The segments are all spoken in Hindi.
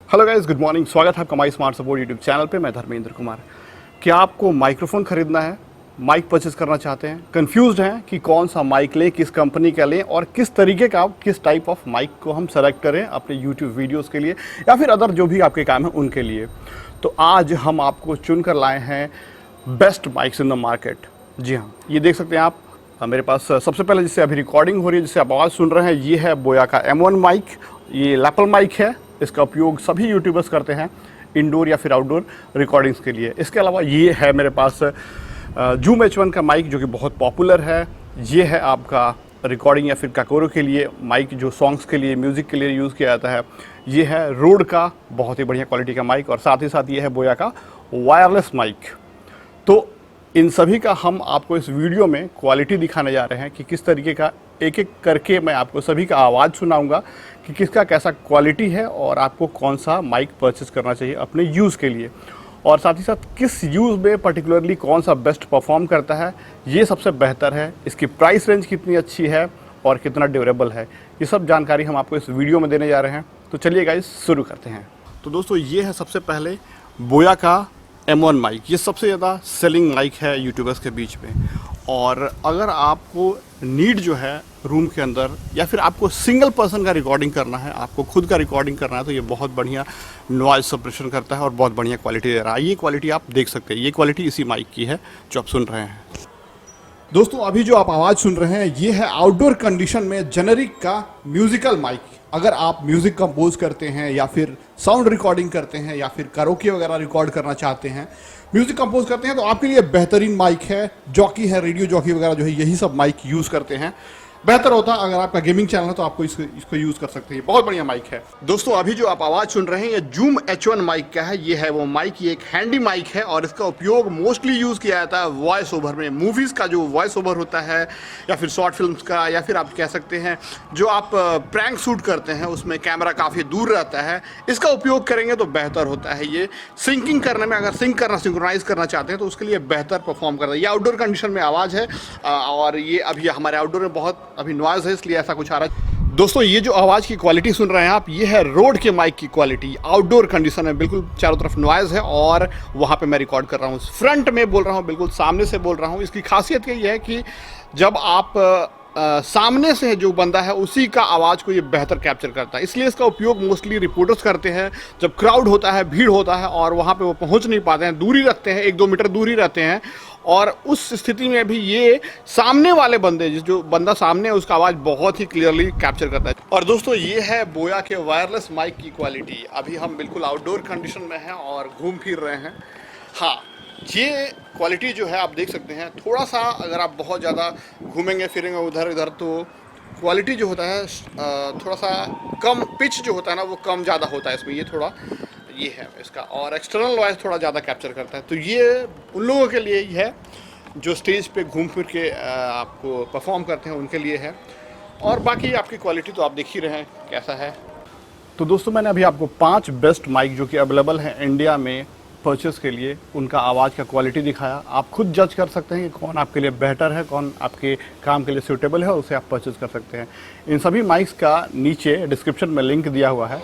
Hello guys, good morning. स्वागत है आपका माई स्मार्ट सपोर्ट यूट्यूब चैनल पे। मैं धर्मेंद्र कुमार। क्या आपको माइक्रोफोन खरीदना है, माइक परचेस करना चाहते हैं, कंफ्यूज्ड हैं कि कौन सा माइक लें, किस कंपनी का लें और किस तरीके का, किस टाइप ऑफ माइक को हम सेलेक्ट करें अपने यूट्यूब वीडियोस के लिए या फिर अदर जो भी आपके काम है उनके लिए? तो आज हम आपको चुन कर लाए हैं best mics in the market. जी हाँ, ये देख सकते हैं आप मेरे पास। सबसे पहले जिससे अभी रिकॉर्डिंग हो रही है, जिससे आप आवाज़ सुन रहे हैं, ये है बोया का M1 माइक। ये लैपल माइक है। इसका उपयोग सभी यूट्यूबर्स करते हैं इंडोर या फिर आउटडोर रिकॉर्डिंग्स के लिए। इसके अलावा ये है मेरे पास जूम H1 का माइक, जो कि बहुत पॉपुलर है। ये है आपका रिकॉर्डिंग या फिर काकोरो के लिए माइक, जो सॉन्ग्स के लिए, म्यूज़िक के लिए यूज़ किया जाता है। ये है रोड का बहुत ही बढ़िया क्वालिटी का माइक और साथ ही साथ ये है बोया का वायरलेस माइक। तो इन सभी का हम आपको इस वीडियो में क्वालिटी दिखाने जा रहे हैं कि किस तरीके का, एक एक करके मैं आपको सभी का आवाज़ सुनाऊंगा कि किसका कैसा क्वालिटी है और आपको कौन सा माइक परचेस करना चाहिए अपने यूज़ के लिए, और साथ ही साथ किस यूज़ में पर्टिकुलरली कौन सा बेस्ट परफॉर्म करता है, ये सबसे बेहतर है, इसकी प्राइस रेंज कितनी अच्छी है और कितना ड्यूरेबल है। ये सब जानकारी हम आपको इस वीडियो में देने जा रहे हैं। तो चलिए गाइस, शुरू करते हैं। तो दोस्तों, ये है सबसे पहले बोया का M1 माइक। ये सबसे ज़्यादा सेलिंग माइक है यूट्यूबर्स के बीच में। और अगर आपको नीड जो है रूम के अंदर या फिर आपको सिंगल पर्सन का रिकॉर्डिंग करना है, आपको खुद का रिकॉर्डिंग करना है, तो ये बहुत बढ़िया नॉइज़ सप्रेशन करता है और बहुत बढ़िया क्वालिटी दे रहा है। ये क्वालिटी आप देख सकते हैं, ये क्वालिटी इसी माइक की है जो आप सुन रहे हैं। दोस्तों, अभी जो आप आवाज़ सुन रहे हैं, ये है आउटडोर कंडीशन में जेनेरिक का म्यूज़िकल माइक। अगर आप म्यूज़िक कंपोज करते हैं या फिर साउंड रिकॉर्डिंग करते हैं या फिर कराओके वगैरह रिकॉर्ड करना चाहते हैं, म्यूज़िक कंपोज करते हैं, तो आपके लिए बेहतरीन माइक है। जॉकी है, रेडियो जॉकी वगैरह जो है, यही सब माइक यूज़ करते हैं। बेहतर होता है अगर आपका गेमिंग चैनल है तो आपको इसको यूज़ कर सकते हैं। बहुत बढ़िया माइक है। दोस्तों, अभी जो आप आवाज़ सुन रहे हैं, ये जूम H1 माइक का है। ये है वो माइक, ये एक हैंडी माइक है और इसका उपयोग मोस्टली यूज़ किया जाता है वॉइस ओवर में। मूवीज़ का जो वॉइस ओवर होता है या फिर शॉर्ट फिल्म्स का, या फिर आप कह सकते हैं जो आप प्रैंक शूट करते हैं, उसमें कैमरा काफ़ी दूर रहता है, इसका उपयोग करेंगे तो बेहतर होता है। ये सिंकिंग करने में, अगर सिंक्रोनाइज करना चाहते हैं तो उसके लिए बेहतर परफॉर्म करता है। ये आउटडोर कंडीशन में आवाज़ है और ये अभी हमारे आउटडोर में बहुत अभी नॉइज़ है, इसलिए ऐसा कुछ आ रहा है। दोस्तों, ये जो आवाज़ की क्वालिटी सुन रहे हैं आप, ये है रोड के माइक की क्वालिटी। आउटडोर कंडीशन में बिल्कुल चारों तरफ नॉइज़ है और वहाँ पे मैं रिकॉर्ड कर रहा हूँ। फ्रंट में बोल रहा हूँ, बिल्कुल सामने से बोल रहा हूँ। इसकी खासियत ये है कि जब आप सामने से जो बंदा है उसी का आवाज़ को ये बेहतर कैप्चर करता है, इसलिए इसका उपयोग मोस्टली रिपोर्टर्स करते हैं। जब क्राउड होता है, भीड़ होता है और वहाँ पे वो पहुँच नहीं पाते हैं, दूरी रखते हैं, 1-2 मीटर दूरी रहते हैं, और उस स्थिति में भी ये सामने वाले बंदे, जो बंदा सामने है, उसका आवाज़ बहुत ही क्लियरली कैप्चर करता है। और दोस्तों, ये है बोया के वायरलेस माइक की क्वालिटी। अभी हम बिल्कुल आउटडोर कंडीशन में हैं और घूम फिर रहे हैं। हाँ, ये क्वालिटी जो है आप देख सकते हैं। थोड़ा सा अगर आप बहुत ज़्यादा घूमेंगे फिरेंगे उधर इधर, तो क्वालिटी जो होता है थोड़ा सा कम, पिच जो होता है ना, वो कम ज़्यादा होता है इसमें। ये थोड़ा ये है इसका, और एक्सटर्नल वॉइस थोड़ा ज़्यादा कैप्चर करता है। तो ये उन लोगों के लिए ही है जो स्टेज पे घूम फिर के आपको परफॉर्म करते हैं, उनके लिए है। और बाकी आपकी क्वालिटी तो आप देख ही रहे हैं कैसा है। तो दोस्तों, मैंने अभी आपको 5 बेस्ट माइक जो कि अवेलेबल हैं इंडिया में परचेस के लिए, उनका आवाज़ का क्वालिटी दिखाया। आप खुद जज कर सकते हैं कि कौन आपके लिए बेहतर है, कौन आपके काम के लिए सूटेबल है, उसे आप परचेस कर सकते हैं। इन सभी माइक्स का नीचे डिस्क्रिप्शन में लिंक दिया हुआ है,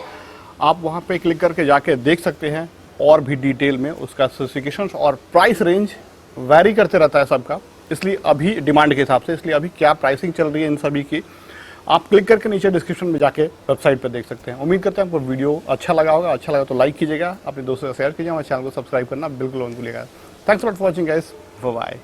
आप वहाँ पे क्लिक करके जाके देख सकते हैं और भी डिटेल में उसका स्पेसिफिकेशंस और प्राइस रेंज वैरी करते रहता है सबका, इसलिए अभी डिमांड के हिसाब से, इसलिए अभी क्या प्राइसिंग चल रही है इन सभी की, आप क्लिक करके नीचे डिस्क्रिप्शन में जाके वेबसाइट पर देख सकते हैं। उम्मीद करते हैं आपको वीडियो अच्छा लगा होगा। अच्छा लगा तो लाइक कीजिएगा, अपने दोस्तों से शेयर कीजिएगा, हमारे चैनल को सब्सक्राइब करना बिल्कुल मत भूलिएगा। Thanks for watching guys, bye bye.